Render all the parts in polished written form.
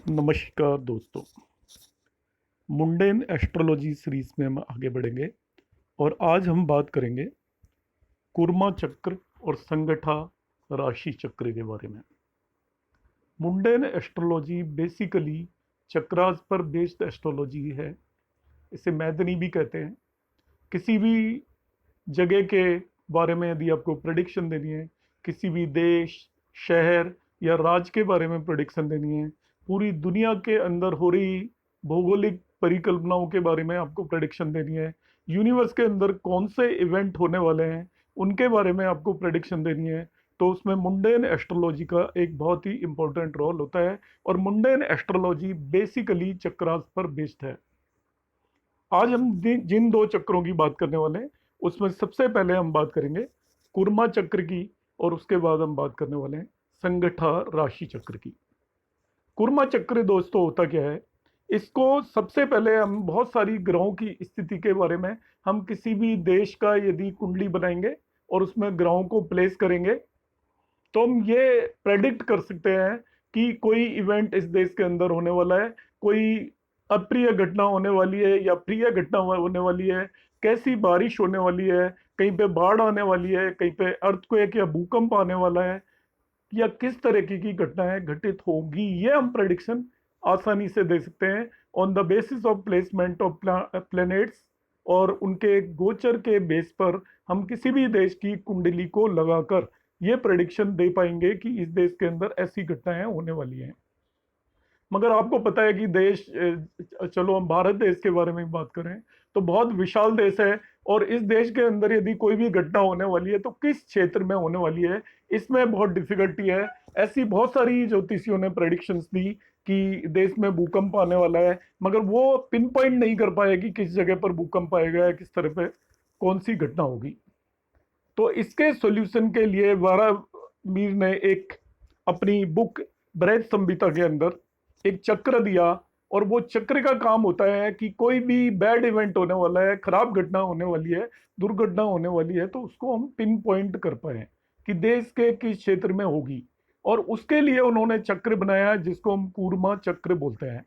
नमस्कार दोस्तों। Mundane astrology series में हम आगे बढ़ेंगे और आज हम बात करेंगे कुर्मा चक्र और संगठा राशि चक्र के बारे में। मुंडेन एस्ट्रोलॉजी बेसिकली चक्रास पर बेस्ड एस्ट्रोलॉजी है। इसे मैदनी भी कहते हैं। किसी भी जगह के बारे में यदि आपको प्रेडिक्शन देनी है, किसी भी देश, शहर या राज्य के बारे में प्रेडिक्शन देनी है, पूरी दुनिया के अंदर हो रही भौगोलिक परिकल्पनाओं के बारे में आपको प्रेडिक्शन देनी है, यूनिवर्स के अंदर कौन से इवेंट होने वाले हैं उनके बारे में आपको प्रेडिक्शन देनी है, तो उसमें मुंडेन एस्ट्रोलॉजी का एक बहुत ही इंपॉर्टेंट रोल होता है। और मुंडेन एस्ट्रोलॉजी बेसिकली चक्रास पर बेस्ड है। आज हम जिन दो चक्रों की बात करने वाले हैं उसमें सबसे पहले हम बात करेंगे कुर्मा चक्र की और उसके बाद हम बात करने वाले हैं संगठा राशि चक्र की। कुर्मा चक्र दोस्तों होता क्या है? इसको सबसे पहले हम बहुत सारी ग्रहों की स्थिति के बारे में, हम किसी भी देश का यदि कुंडली बनाएंगे और उसमें ग्रहों को प्लेस करेंगे तो हम ये प्रेडिक्ट कर सकते हैं कि कोई इवेंट इस देश के अंदर होने वाला है, कोई अप्रिय घटना होने वाली है या प्रिय घटना होने वाली है, कैसी बारिश होने वाली है, कहीं पे बाढ़ आने वाली है, कहीं पे अर्थक्वेक या भूकंप आने वाला है, या किस तरह की घटनाएं घटित होगी, ये हम प्रेडिक्शन आसानी से दे सकते हैं on the basis of placement of planets. और उनके गोचर के बेस पर हम किसी भी देश की कुंडली को लगाकर ये प्रेडिक्शन दे पाएंगे कि इस देश के अंदर ऐसी घटनाएं होने वाली हैं। मगर आपको पता है कि देश, चलो हम भारत देश के बारे में बात करें तो बहुत विशाल देश है, और इस देश के अंदर यदि कोई भी घटना होने वाली है तो किस क्षेत्र में होने वाली है, इसमें बहुत डिफिकल्टी है। ऐसी बहुत सारी ज्योतिषियों ने प्रेडिक्शंस दी कि देश में भूकंप आने वाला है, मगर वो पिन पॉइंट नहीं कर पाए कि किस जगह पर भूकंप आएगा या किस तरह पे कौन सी घटना होगी। तो इसके सॉल्यूशन के लिए वारा मीर ने एक अपनी बुक बृहद संहिता के अंदर एक चक्र दिया, और वो चक्र का काम होता है कि कोई भी बैड इवेंट होने वाला है, खराब घटना होने वाली है, दुर्घटना होने वाली है, तो उसको हम पिन पॉइंट कर पाए कि देश के किस क्षेत्र में होगी। और उसके लिए उन्होंने चक्र बनाया जिसको हम कूर्मा चक्र बोलते हैं।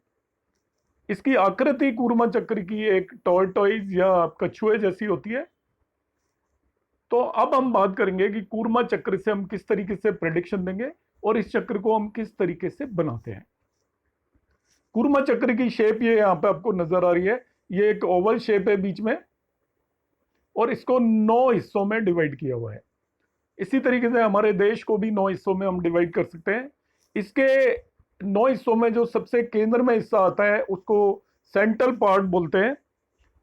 इसकी आकृति कूर्मा चक्र की एक टॉर्टोइज या कछुए जैसी होती है। तो अब हम बात करेंगे कि कूर्मा चक्र से हम किस तरीके से प्रेडिक्शन देंगे और इस चक्र को हम किस तरीके से बनाते हैं। कूर्मा चक्र की शेप ये यहाँ पे आपको नजर आ रही है। ये एक ओवल शेप है बीच में, और इसको 9 हिस्सों में डिवाइड किया हुआ है। इसी तरीके से हमारे देश को भी 9 हिस्सों में हम डिवाइड कर सकते हैं। इसके 9 हिस्सों में जो सबसे केंद्र में हिस्सा आता है उसको सेंट्रल पार्ट बोलते हैं।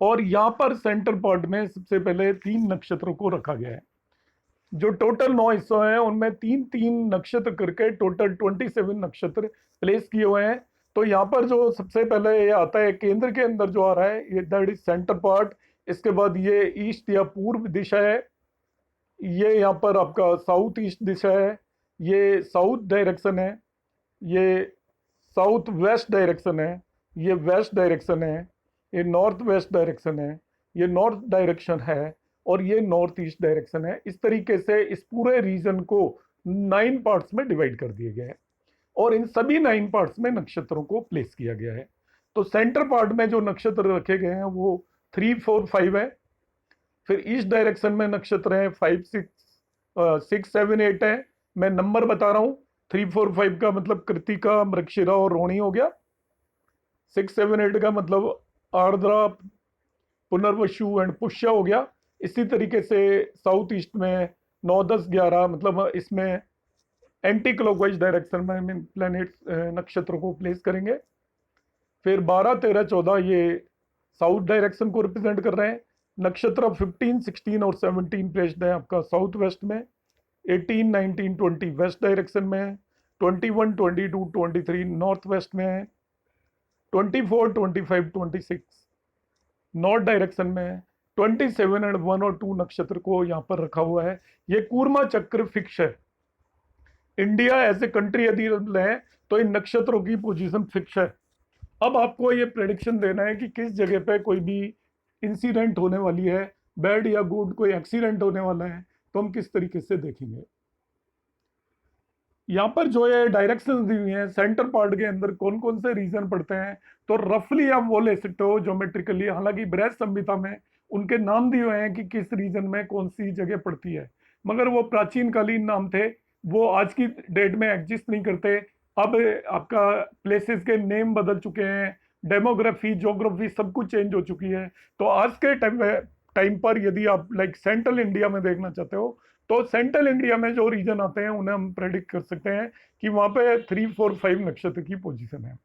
और यहाँ पर सेंट्रल पार्ट में सबसे पहले 3 नक्षत्रों को रखा गया है। जो टोटल 9 हिस्सों हैं उनमें 3-3 नक्षत्र करके टोटल 27 नक्षत्र प्लेस किए हुए हैं। तो यहाँ पर जो सबसे पहले ये आता है केंद्र के अंदर जो आ रहा है, ये दैट इज सेंटर पार्ट। इसके बाद ये ईस्ट या पूर्व दिशा है, ये यहाँ पर आपका साउथ ईस्ट दिशा है, ये साउथ डायरेक्शन है, ये साउथ वेस्ट डायरेक्शन है, ये वेस्ट डायरेक्शन है, ये नॉर्थ वेस्ट डायरेक्शन है, ये नॉर्थ डायरेक्शन है, और ये नॉर्थ ईस्ट डायरेक्शन है। इस तरीके से इस पूरे रीजन को 9 पार्ट्स में डिवाइड कर दिए गए हैं, और इन सभी 9 पार्ट्स में नक्षत्रों को प्लेस किया गया है। तो सेंटर पार्ट में जो नक्षत्र रखे गए हैं वो 3, 4, 5 है। फिर ईस्ट डायरेक्शन में नक्षत्र है 5, 6, 7, 8 है। मैं नंबर बता रहा हूँ। 3, 4, 5 का मतलब कृतिका, मृगशिरा और रोहिणी हो गया। 6, 7, 8 का मतलब आर्द्रा, पुनर्वसु एंड पुष्य हो गया। इसी तरीके से साउथ ईस्ट में 9, 10, 11 मतलब इसमें एंटी क्लॉकवाइज डायरेक्शन में प्लैनेट्स, नक्षत्रों को प्लेस करेंगे। फिर 12, 13, 14 ये साउथ डायरेक्शन को रिप्रेजेंट कर रहे हैं। नक्षत्र 15, 16 और 17 प्लेस्ड है आपका साउथ वेस्ट में। 18, 19, 20 वेस्ट डायरेक्शन में है। 21, 22, 23 नॉर्थ वेस्ट में है। 24, 25, 26 नॉर्थ डायरेक्शन में है। 27 एंड 1 और 2 नक्षत्र को यहाँ पर रखा हुआ है। ये कूर्मा चक्र फिक्स है। इंडिया एज ए कंट्री यदि लें तो इन नक्षत्रों की पोजीशन फिक्स है। अब आपको ये प्रेडिक्शन देना है कि किस जगह पे कोई भी इंसिडेंट होने वाली है, बैड या गुड कोई एक्सीडेंट होने वाला है, तो हम किस तरीके से देखेंगे। यहाँ पर जो ये डायरेक्शंस दी हुई हैं सेंटर पार्ट के अंदर कौन कौन से रीजन पड़ते हैं, तो रफली आप वो ले सकते हो ज्योमेट्रिकली। हालांकि बृहत संहिता में उनके नाम दिए हुए हैं कि किस रीजन में कौन सी जगह पड़ती है, मगर वो प्राचीन कालीन नाम थे, वो आज की डेट में एग्जिस्ट नहीं करते। अब आपका प्लेसेस के नेम बदल चुके हैं, डेमोग्राफी ज्योग्राफी सब कुछ चेंज हो चुकी है। तो आज के टाइम पर यदि आप लाइक सेंट्रल इंडिया में देखना चाहते हो, तो सेंट्रल इंडिया में जो रीजन आते हैं उन्हें हम प्रेडिक्ट कर सकते हैं कि वहां पे 3, 4, 5 नक्षत्र की पोजीशन है।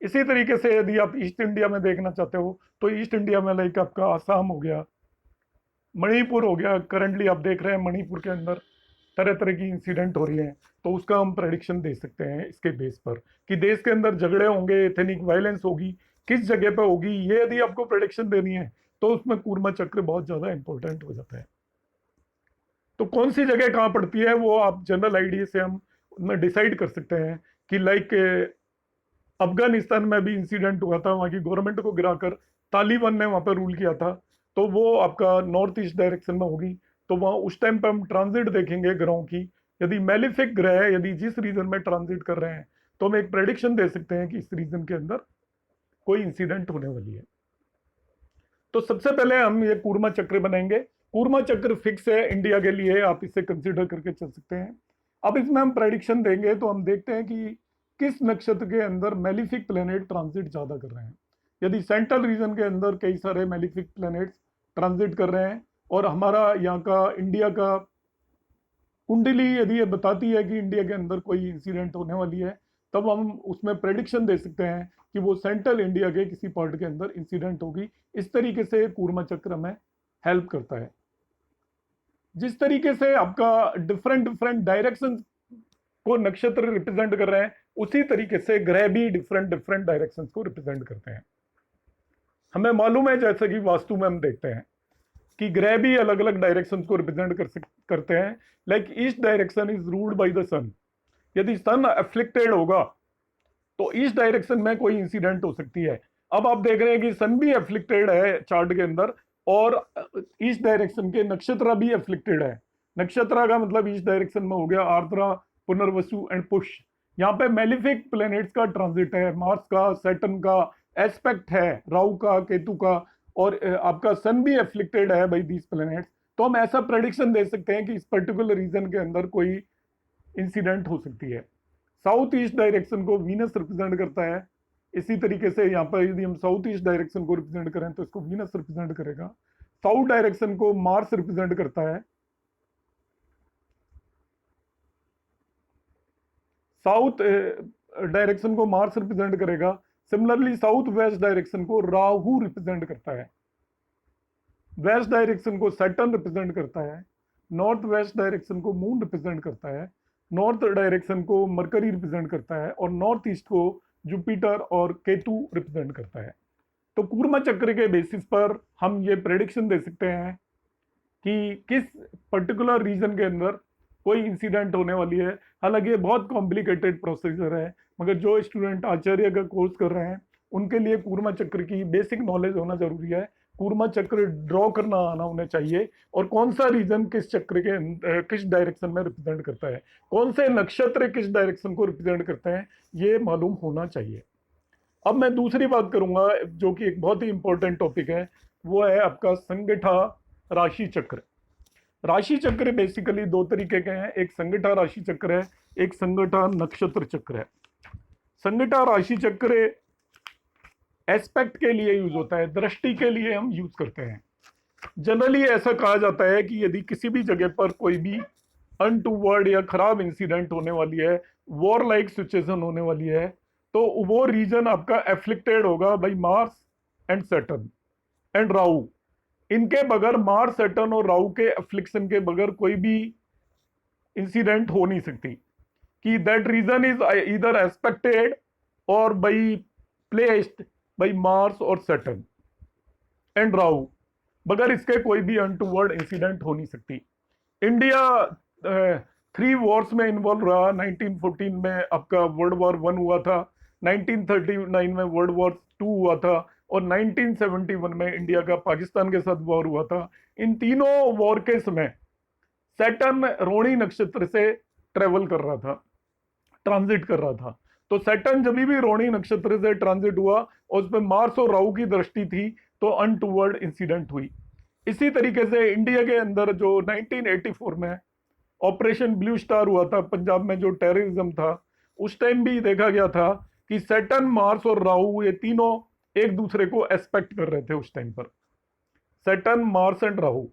इसी तरीके से यदि आप ईस्ट इंडिया में देखना चाहते हो, तो ईस्ट इंडिया में लाइक आपका आसाम हो गया, मणिपुर हो गया। करंटली आप देख रहे हैं मणिपुर के अंदर तरह तरह की इंसिडेंट हो रही है, तो उसका हम प्रेडिक्शन दे सकते हैं इसके बेस पर कि देश के अंदर झगड़े होंगे, एथनिक वायलेंस होगी, किस जगह पे होगी, ये यदि आपको प्रेडिक्शन देनी है तो उसमें कूर्मा चक्र बहुत ज्यादा इंपॉर्टेंट हो जाता है। तो कौन सी जगह कहाँ पड़ती है वो आप जनरल आइडिया से हम डिसाइड कर सकते हैं कि लाइक अफगानिस्तान में भी इंसिडेंट हुआ था, वहाँ की गवर्नमेंट को गिराकर तालिबान ने वहाँ पर रूल किया था, तो वो आपका नॉर्थ ईस्ट डायरेक्शन में होगी। तो वहाँ उस टाइम पे हम ट्रांजिट देखेंगे ग्रहों की, यदि मेलिफिक ग्रह यदि जिस रीजन में ट्रांजिट कर रहे हैं, तो हम एक प्रेडिक्शन दे सकते हैं कि इस रीजन के अंदर कोई इंसिडेंट होने वाली है। तो सबसे पहले हम ये कूर्मा चक्र बनाएंगे। कूर्मा चक्र फिक्स है इंडिया के लिए, आप इसे कंसीडर करके चल सकते हैं। अब इसमें हम प्रेडिक्शन देंगे तो हम देखते हैं कि किस नक्षत्र के अंदर मेलिफिक प्लेनेट ट्रांजिट ज्यादा कर रहे हैं। यदि सेंट्रल रीजन के अंदर कई सारे मेलिफिक प्लेनेट्स ट्रांजिट कर रहे हैं और हमारा यहाँ का इंडिया का कुंडली यदि ये बताती है कि इंडिया के अंदर कोई इंसिडेंट होने वाली है, तब हम उसमें प्रेडिक्शन दे सकते हैं कि वो सेंट्रल इंडिया के किसी पार्ट के अंदर इंसिडेंट होगी। इस तरीके से कूर्मा चक्र हमें हेल्प करता है। जिस तरीके से आपका डिफरेंट डिफरेंट डायरेक्शन को नक्षत्र रिप्रेजेंट कर रहे हैं, उसी तरीके से ग्रह भी डिफरेंट डिफरेंट डायरेक्शन को रिप्रेजेंट करते हैं। हमें मालूम है जैसे कि वास्तु में हम देखते हैं कि ग्रह भी अलग अलग डायरेक्शन को रिप्रेजेंट करते हैं। Like east direction is ruled by the sun. यदि सन अफ्लिक्टेड होगा तो ईस्ट डायरेक्शन में कोई इंसिडेंट हो सकती है। अब आप देख रहे हैं कि सन भी अफ्लिक्टेड है चार्ट के अंदर, और ईस्ट डायरेक्शन के नक्षत्र भी अफ्लिक्टेड है। नक्षत्र का मतलब ईस्ट डायरेक्शन में हो गया आर्द्रा, पुनर्वसु एंड पुष्य। यहाँ पे मेलिफिक प्लैनेट्स का ट्रांजिट है, मार्स का, सैटर्न का एस्पेक्ट है, राहु का, केतु का, और आपका सन भी एफ्लिक्टेड है बाई दीज प्लैनेट्स। तो हम ऐसा प्रेडिक्शन दे सकते हैं कि इस पर्टिकुलर रीजन के अंदर कोई इंसिडेंट हो सकती है। साउथ ईस्ट डायरेक्शन को वीनस रिप्रेजेंट करता है। इसी तरीके से यहाँ पर यदि हम साउथ ईस्ट डायरेक्शन को रिप्रेजेंट करें तो इसको वीनस रिप्रेजेंट करेगा। साउथ डायरेक्शन को मार्स रिप्रेजेंट करता है। साउथ डायरेक्शन को मार्स रिप्रेजेंट करेगा। सिमिलरली साउथ वेस्ट डायरेक्शन को राहु रिप्रेजेंट करता है। वेस्ट डायरेक्शन को सैटर्न रिप्रेजेंट करता है। नॉर्थ वेस्ट डायरेक्शन को मून रिप्रेजेंट करता है। नॉर्थ डायरेक्शन को मरकरी रिप्रेजेंट करता है, और नॉर्थ ईस्ट को जुपिटर और केतु रिप्रेजेंट करता है। तो कूर्मा चक्र के बेसिस पर हम ये प्रेडिक्शन दे सकते हैं कि किस पर्टिकुलर रीजन के अंदर कोई इंसिडेंट होने वाली है। हालांकि ये बहुत कॉम्प्लिकेटेड प्रोसीजर है, मगर जो स्टूडेंट आचार्य का कोर्स कर रहे हैं उनके लिए कूर्मा चक्र की बेसिक नॉलेज होना जरूरी है। कूर्मा चक्र ड्रॉ करना आना उन्हें चाहिए, और कौन सा रीजन किस चक्र के किस डायरेक्शन में रिप्रेजेंट करता है, कौन से नक्षत्र किस डायरेक्शन को रिप्रेजेंट करते हैं, ये मालूम होना चाहिए। अब मैं दूसरी बात करूंगा जो कि एक बहुत ही इंपॉर्टेंट टॉपिक है, वो है आपका संगठा राशि चक्र। राशि चक्र बेसिकली दो तरीके के हैं, एक संगठा राशि चक्र है, एक संगठा नक्षत्र चक्र है। संगठा राशि चक्र एस्पेक्ट के लिए यूज होता है, दृष्टि के लिए हम यूज करते हैं। जनरली ऐसा कहा जाता है कि यदि किसी भी जगह पर कोई भी अनटूवर्ड या खराब इंसिडेंट होने वाली है, वॉर लाइक सिचुएशन होने वाली है, तो वो रीजन आपका एफ्लिक्टेड होगा by Mars and Saturn and Rahu. इनके बगैर, मार्स सैटर्न और राहु के एफ्लिक्शन के बगैर कोई भी इंसिडेंट हो नहीं सकती, कि that reason is either expected और बाई प्लेस्ड बाई मार्स और सैटर्न एंड राहु। बगैर इसके कोई भी अनटूवर्ड इंसिडेंट हो नहीं सकती। इंडिया 3 वॉर्स में इन्वॉल्व रहा। 1914 में आपका वर्ल्ड वॉर 1 हुआ था, 1939 में वर्ल्ड वॉर 2 हुआ था, और 1971 में इंडिया का पाकिस्तान के साथ वॉर हुआ था। इन तीनों वॉर के समय सैटर्न रोहिणी नक्षत्र से ट्रेवल कर रहा था। ट्रांजिट कर रहा था। तो सैटर्न जब भी रोहिणी नक्षत्र से ट्रांजिट हुआ और उस पर मार्स और राहु की दृष्टि थी तो अनटूवर्ड इंसिडेंट हुई। इसी तरीके से इंडिया के अंदर जो 1984 में ऑपरेशन ब्लू स्टार हुआ था पंजाब में, जो टेररिज्म था, उस टाइम भी देखा गया था कि सैटर्न, मार्स और राहु ये तीनों एक दूसरे को एस्पेक्ट कर रहे थे उस टाइम पर। Saturn, Mars and Rahu.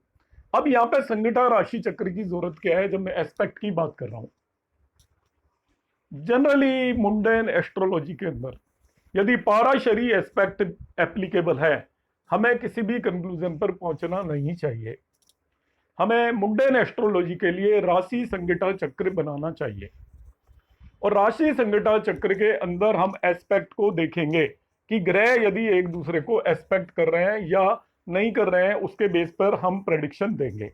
अब यहाँ पे संगठा राशि चक्र की जरूरत क्या है जब मैं एस्पेक्ट की बात कर रहा हूं? जनरली मुंडेन एस्ट्रोलॉजी के अंदर यदि पाराशरी एस्पेक्ट एप्लीकेबल है, हमें किसी भी कंक्लूजन पर पहुंचना नहीं चाहिए। हमें मुंडेन एस्ट्रोलॉजी के लिए राशि संगठा चक्र बनाना चाहिए और राशि संगठा चक्र के अंदर हम एस्पेक्ट को देखेंगे कि ग्रह यदि एक दूसरे को एस्पेक्ट कर रहे हैं या नहीं कर रहे हैं, उसके बेस पर हम प्रेडिक्शन देंगे।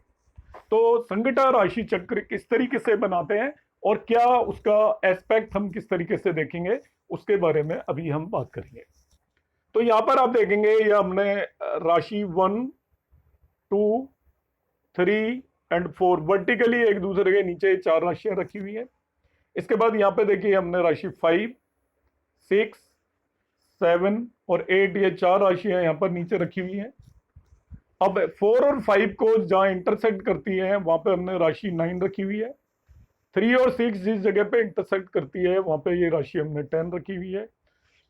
तो संगठा राशि चक्र किस तरीके से बनाते हैं और क्या उसका एस्पेक्ट हम किस तरीके से देखेंगे, उसके बारे में अभी हम बात करेंगे। तो यहाँ पर आप देखेंगे ये हमने राशि 1, 2, 3 एंड 4 वर्टिकली एक दूसरे के नीचे 4 राशियां रखी हुई हैं। इसके बाद यहाँ पे देखिए हमने राशि 5, 6, 7 और 8 ये 4 राशियां यहाँ पर नीचे रखी हुई हैं। अब 4 और 5 को जहां इंटरसेक्ट करती है वहां पे हमने राशि 9 रखी हुई है। 3 और 6 जिस जगह पे इंटरसेक्ट करती है वहां पे ये राशि हमने 10 रखी हुई है।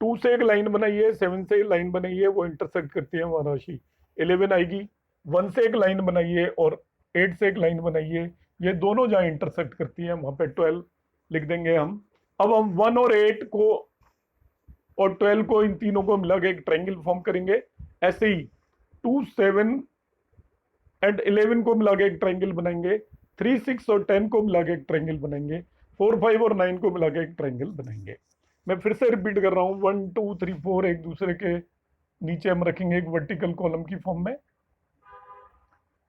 2 से एक लाइन बनाई है, 7 से एक लाइन बनाई है, वो इंटरसेक्ट करती है, वहां राशि 11 आएगी। 1 से एक लाइन बनाई है और 8 से एक लाइन बनाई है, ये दोनों जहां इंटरसेक्ट करती है वहां पे 12 लिख देंगे हम। अब हम 1 और 8 को और 12 को, इन तीनों को मिला के एक ट्रायंगल फॉर्म करेंगे। ऐसे ही 2, 7 एंड 11 को मिला के एक ट्रायंगल बनाएंगे। 3, 6 और 10 को मिला के एक ट्रायंगल बनाएंगे। 4, 5 और 9 को मिला के एक ट्रायंगल बनाएंगे। मैं फिर से रिपीट कर रहा हूँ, 1, 2, 3, 4 एक दूसरे के नीचे हम रखेंगे एक वर्टिकल कॉलम की फॉर्म में।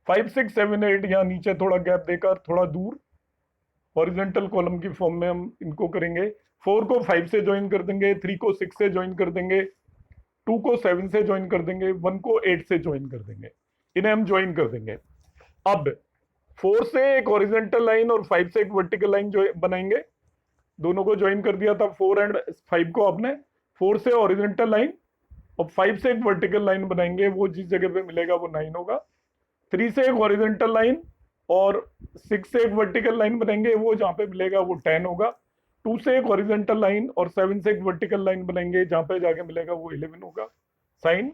5, 6, 7, 8 यहाँ नीचे थोड़ा गैप देकर थोड़ा दूर हॉरिजॉन्टल कॉलम की फॉर्म में हम इनको करेंगे। 4 को 5 से ज्वाइन कर देंगे, 3 को 6 से ज्वाइन कर देंगे, 2 को 7 से ज्वाइन कर देंगे, 1 को 8 से ज्वाइन कर देंगे। इन्हें हम ज्वाइन कर देंगे। अब 4 से एक हॉरिजॉन्टल लाइन और 5 से एक वर्टिकल लाइन जो बनाएंगे। दोनों को ज्वाइन कर दिया था 4 एंड 5 को आपने। 4 से हॉरिजॉन्टल लाइन और 5 से एक वर्टिकल लाइन बनाएंगे, वो जिस जगह पे मिलेगा वो 9 होगा। 3 से एक हॉरिजॉन्टल लाइन और 6 से एक वर्टिकल लाइन बनाएंगे, वो जहां पे मिलेगा वो 10 होगा। 2 से एक हॉरिजॉन्टल लाइन और 7 से एक वर्टिकल लाइन बनाएंगे, जहां पे जाके मिलेगा वो 11 होगा साइन।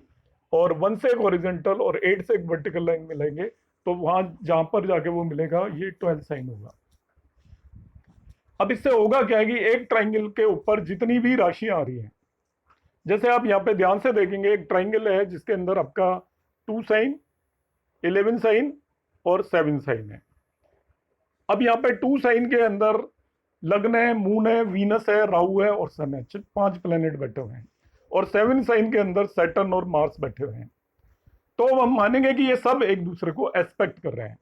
और 1 से एक हॉरिजॉन्टल और 8 से एक वर्टिकल लाइन मिलेंगे, तो वहां जहां पर जाके वो मिलेगा ये 12 साइन होगा। अब इससे होगा क्या है कि एक ट्राइंगल के ऊपर जितनी भी राशियां आ रही हैं, जैसे आप यहाँ पे ध्यान से देखेंगे एक ट्राइंगल है जिसके अंदर आपका 2 साइन, 11 साइन और 7 साइन है। अब यहाँ पे 2 साइन के अंदर लग्न है, मून है, वीनस है, राहु है और सन है, 5 प्लेनेट बैठे हुए हैं। और 7 साइन के अंदर सैटर्न और मार्स बैठे हुए हैं। तो हम मानेंगे कि ये सब एक दूसरे को एस्पेक्ट कर रहे हैं।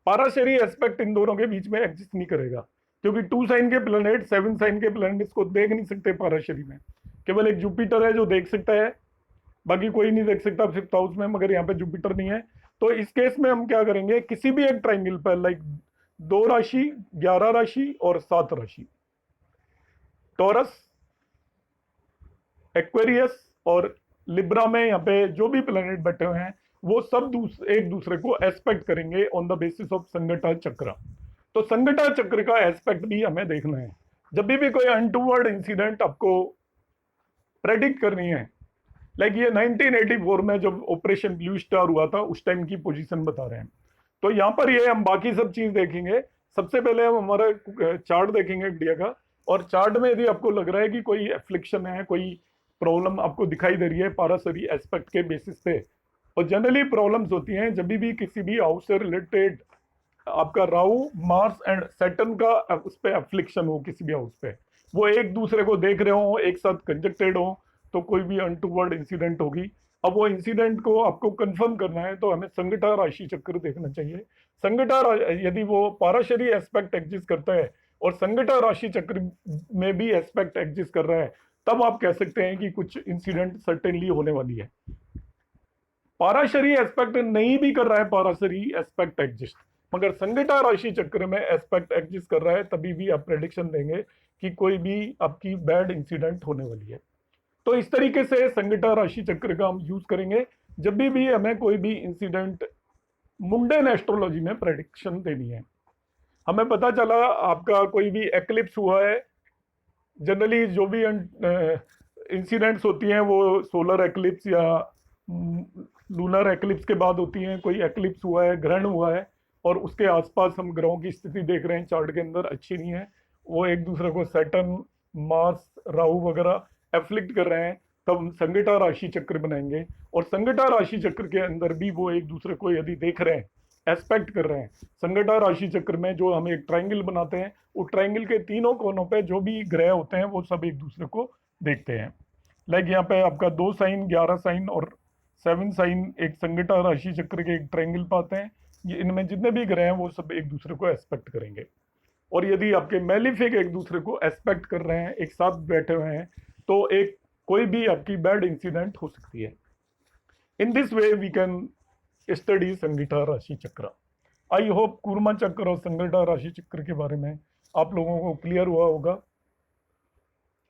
पाराशरी एस्पेक्ट इन दोनों के बीच में एग्जिस्ट नहीं करेगा, क्योंकि 2 साइन के प्लेनेट 7 साइन के प्लेनेट्स को देख नहीं सकते पाराशरी में। केवल एक जुपिटर है जो देख सकता है, बाकी कोई नहीं देख सकता 5th हाउस में, मगर यहाँ पे जुपिटर नहीं है। तो इस केस में हम क्या करेंगे, किसी भी एक ट्राइंगल पर लाइक 2 राशि, 11 राशि और 7 राशि, टॉरस, एक्वेरियस और लिब्रा में यहाँ पे जो भी प्लेनेट बैठे हुए हैं वो सब एक दूसरे को एस्पेक्ट करेंगे ऑन द बेसिस ऑफ संगठा चक्र। तो संगठा चक्र का एस्पेक्ट भी हमें देखना है। जब भी कोई अनटूवर्ड इंसिडेंट आपको प्रेडिक्ट करनी है, लाइक ये 1984 में जब ऑपरेशन ब्लू स्टार हुआ था उस टाइम की पोजीशन बता रहे हैं। तो यहाँ पर ये हम बाकी सब चीज देखेंगे। सबसे पहले हम हमारा चार्ट देखेंगे इंडिया का, और चार्ट में यदि आपको लग रहा है कि कोई एफ्लिक्शन है, कोई प्रॉब्लम आपको दिखाई दे रही है पाराशरी एस्पेक्ट के बेसिस पे, और जनरली प्रॉब्लम्स होती हैं जब भी किसी भी हाउस से रिलेटेड आपका राहु, मार्स एंड सैटर्न का उस पर एफ्लिक्शन हो किसी भी हाउस पे, वो एक दूसरे को देख रहे हो, एक साथ कंजक्टेड हो, तो कोई भी अनटूवर्ड इंसिडेंट होगी। अब वो इंसिडेंट को आपको कंफर्म करना है तो हमें संगठा राशि चक्र देखना चाहिए। संगठा यदि वो पाराशरी एस्पेक्ट एग्जिस्ट करता है और संगठा राशि चक्र में भी एस्पेक्ट एग्जिस्ट कर रहा है, तब आप कह सकते हैं कि कुछ इंसिडेंट सर्टेनली होने वाली है। पाराशरी एस्पेक्ट नहीं भी कर रहा है, पाराशरी एस्पेक्ट एग्जिस्ट, मगर संगठा राशि चक्र में एस्पेक्ट एग्जिस्ट कर रहा है, तभी भी आप प्रेडिक्शन देंगे कि कोई भी आपकी बैड इंसिडेंट होने वाली है। तो इस तरीके से संगठा राशि चक्र का हम यूज करेंगे जब भी हमें कोई भी इंसिडेंट मुंडेन एस्ट्रोलॉजी में प्रेडिक्शन देनी है। हमें पता चला आपका कोई भी एक्लिप्स हुआ है, जनरली जो भी इंसिडेंट्स होती हैं वो सोलर एक्लिप्स या लूनर एक्लिप्स के बाद होती हैं। कोई एक्लिप्स हुआ है, ग्रहण हुआ है, और उसके आसपास हम ग्रहों की स्थिति देख रहे हैं चार्ट के अंदर अच्छी नहीं है, वो एक दूसरे को सैटर्न, मार्स, राहु वगैरह एफ्लिक्ट कर रहे हैं, तब हम संगठा राशि चक्र बनाएंगे। और संगठा राशि चक्र के अंदर भी वो एक दूसरे को यदि देख रहे हैं, एस्पेक्ट कर रहे हैं, संगठा राशि चक्र में जो हम एक ट्राइंगल बनाते हैं, वो ट्राइंगल के तीनों कोनों पे जो भी ग्रह होते हैं वो सब एक दूसरे को देखते हैं। लाइक यहाँ पे आपका 2 साइन, 11 साइन और 7 साइन एक संगठा राशि चक्र के एक ट्राइंगल पाते हैं। ये इनमें जितने भी ग्रह हैं वो सब एक दूसरे को एस्पेक्ट करेंगे। और यदि आपके मेलिफिक एक दूसरे को एस्पेक्ट कर रहे हैं, एक साथ बैठे हुए हैं, तो एक कोई भी आपकी बैड इंसिडेंट हो सकती है। In this way we can study संगठा राशि चक्र। आई होप कूर्मा चक्र और संगठा राशि चक्र के बारे में आप लोगों को क्लियर हुआ होगा।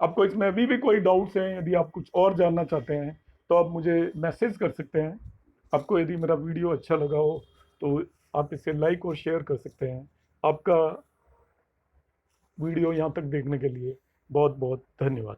आपको इसमें अभी भी कोई डाउट्स हैं, यदि आप कुछ और जानना चाहते हैं तो आप मुझे मैसेज कर सकते हैं। आपको यदि मेरा वीडियो अच्छा लगा हो तो आप इसे लाइक और शेयर कर सकते हैं। आपका वीडियो यहाँ तक देखने के लिए बहुत बहुत धन्यवाद।